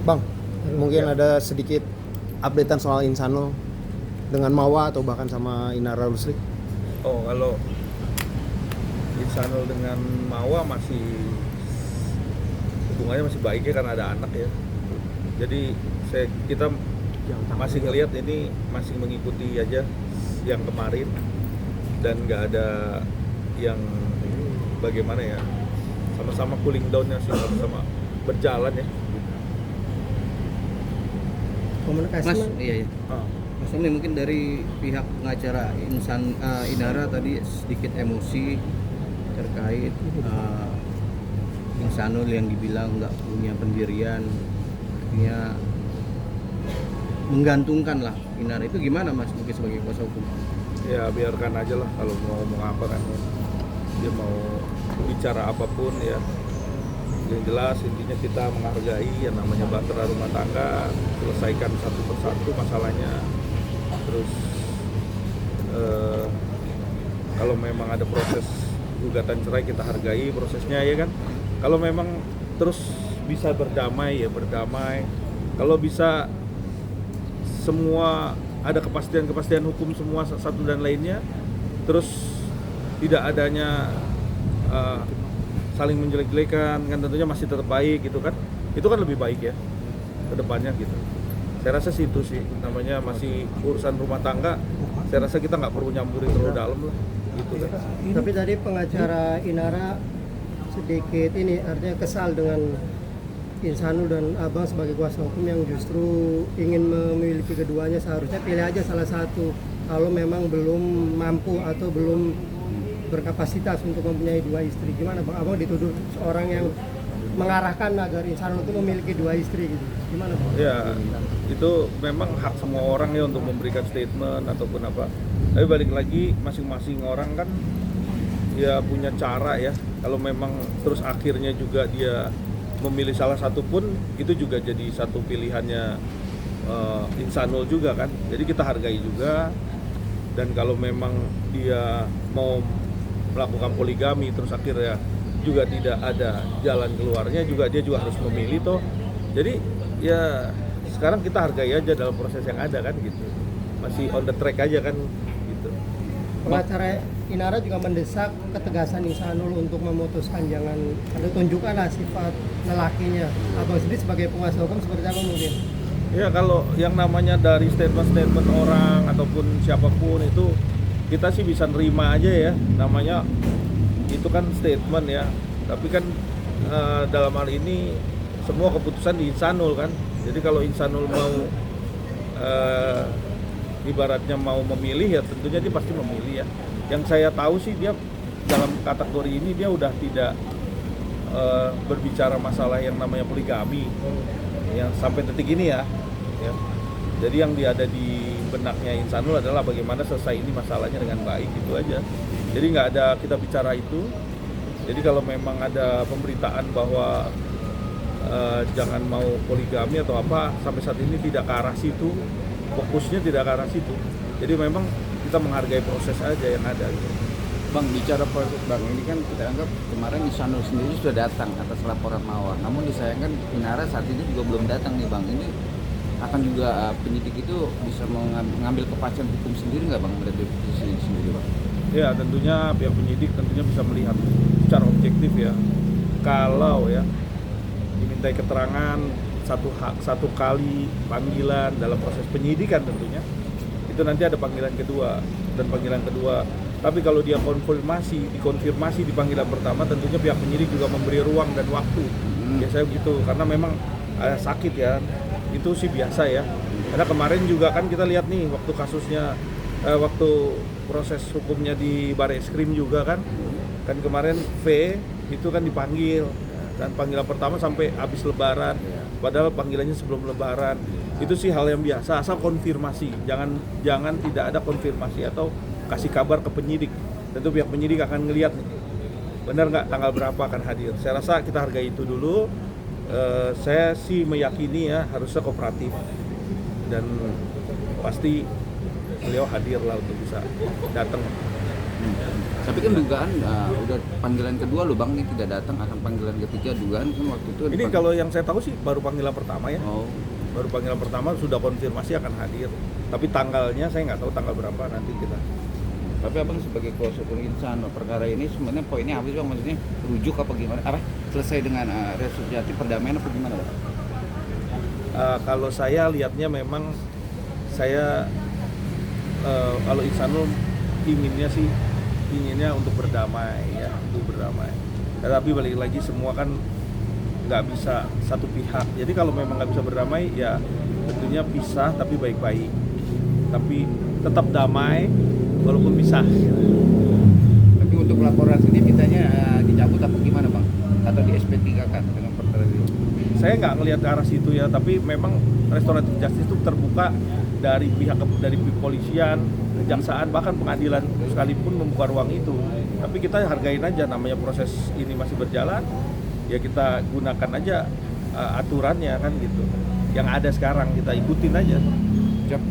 Bang, mungkin ada sedikit updatean soal Insanul dengan Mawa atau bahkan sama Inara Rusli. Oh, kalau Insanul dengan Mawa masih hubungannya masih baik ya, karena ada anak ya. Jadi kita masih ngelihat ini masih mengikuti aja yang kemarin, dan nggak ada yang bagaimana ya, sama-sama cooling down-nya sih, sama-sama berjalan ya. Komunikasi Mas, iya. Ah. Mas ini mungkin dari pihak pengacara Inara tadi sedikit emosi terkait Insanul yang dibilang nggak punya pendirian, artinya menggantungkan lah Inara. Itu gimana Mas mungkin sebagai kuasa hukum? Ya biarkan aja lah, kalau mau ngomong apa kan, dia mau bicara apapun ya. Yang jelas intinya kita menghargai yang namanya bahtera rumah tangga, selesaikan satu persatu masalahnya. Terus kalau memang ada proses gugatan cerai, kita hargai prosesnya ya kan. Kalau memang terus bisa berdamai ya berdamai. Kalau bisa semua ada kepastian hukum semua satu dan lainnya, terus tidak adanya saling menjelek-jelekan, kan tentunya masih tetap baik gitu kan. Itu kan lebih baik ya ke depannya gitu. Saya rasa sih itu sih, namanya masih urusan rumah tangga. Saya rasa kita nggak perlu nyampurin terlalu dalam lah gitu kan. Tapi tadi pengacara Inara sedikit ini artinya kesal dengan Insanul dan Abang sebagai kuasa hukum yang justru ingin memiliki keduanya. Seharusnya pilih aja salah satu kalau memang belum mampu atau belum berkapasitas untuk mempunyai dua istri. Gimana Bang? Abang dituduh seorang yang mengarahkan agar Insanul itu memiliki dua istri gitu. Gimana Bang? Ya, itu memang hak semua orang ya untuk memberikan statement ataupun apa. Tapi balik lagi, masing-masing orang kan ya punya cara ya. Kalau memang terus akhirnya juga dia memilih salah satu pun, itu juga jadi satu pilihannya Insanul juga kan. Jadi kita hargai juga. Dan kalau memang dia mau melakukan poligami terus akhirnya juga tidak ada jalan keluarnya, juga dia juga harus memilih toh. Jadi ya sekarang kita hargai aja dalam proses yang ada kan gitu. Masih on the track aja kan gitu. Pengacara Inara juga mendesak ketegasan Insanul untuk memutuskan, jangan ada tunjukkanlah sifat lelakinya. Abang sendiri sebagai penguasa hukum seperti apa mungkin? Ya kalau yang namanya dari statement-statement orang ataupun siapapun itu kita sih bisa nerima aja ya, namanya itu kan statement ya. Tapi kan dalam hal ini semua keputusan di Insanul kan. Jadi kalau Insanul mau ibaratnya mau memilih ya tentunya dia pasti memilih ya. Yang saya tahu sih dia dalam kategori ini dia udah tidak berbicara masalah yang namanya poligami yang sampai detik ini ya. Jadi yang ada di benaknya Insanul adalah bagaimana selesai ini masalahnya dengan baik, itu aja. Jadi nggak ada kita bicara itu. Jadi kalau memang ada pemberitaan bahwa jangan mau poligami atau apa, sampai saat ini tidak ke arah situ, fokusnya tidak ke arah situ. Jadi memang kita menghargai proses aja yang ada gitu. Bang, bicara proses Bang, ini kan kita anggap kemarin Insanul sendiri sudah datang atas laporan Mawar. Namun disayangkan Inara saat ini juga belum datang nih Bang. Ini akan juga penyidik itu bisa mengambil kepastian hukum sendiri nggak Bang dari posisi sendiri Bang? Ya tentunya pihak penyidik tentunya bisa melihat secara objektif ya. Kalau ya dimintai keterangan satu kali panggilan dalam proses penyidikan tentunya, itu nanti ada panggilan kedua dan panggilan kedua. Tapi kalau dia dikonfirmasi di panggilan pertama, tentunya pihak penyidik juga memberi ruang dan waktu. Biasanya begitu, karena memang sakit ya. Itu sih biasa ya. Karena kemarin juga kan kita lihat nih waktu kasusnya, waktu proses hukumnya di Bareskrim juga kan kemarin V itu kan dipanggil, dan panggilan pertama sampai habis Lebaran, padahal panggilannya sebelum Lebaran. Itu sih hal yang biasa, asal konfirmasi, jangan tidak ada konfirmasi atau kasih kabar ke penyidik. Tentu pihak penyidik akan ngelihat benar nggak tanggal berapa akan hadir. Saya rasa kita hargai itu dulu. Saya sih meyakini ya harusnya kooperatif dan pasti beliau hadir lah untuk bisa datang Tapi kan dugaan udah panggilan kedua loh bang, ini tidak datang, akan panggilan ketiga dugaan kan waktu itu. Ini kalau yang saya tahu sih baru panggilan pertama ya. Oh, Baru panggilan pertama sudah konfirmasi akan hadir. Tapi tanggalnya saya nggak tahu tanggal berapa nanti kita. tapi abang sebagai kuasa hukum insan perkara ini sebenarnya poinnya apa sih bang, maksudnya rujuk apa gimana? Apa selesai dengan resolusi perdamaian apa gimana bang? Kalau saya lihatnya memang saya kalau Insanul inginnya untuk berdamai ya, untuk berdamai. Tetapi balik lagi semua kan nggak bisa satu pihak. Jadi kalau memang nggak bisa berdamai ya tentunya pisah tapi baik-baik. Tapi tetap damai walaupun pisah. Tapi untuk laporan ini mintanya dicabut apa gimana bang? Atau di SP3 kan dengan perkara ini? Saya nggak ngelihat ke arah situ ya, tapi memang restoratif justice itu terbuka dari kepolisian, kejaksaan, bahkan pengadilan sekalipun membuka ruang itu. Tapi kita hargain aja, namanya proses ini masih berjalan, ya kita gunakan aja aturannya kan gitu. Yang ada sekarang kita ikutin aja. Siap.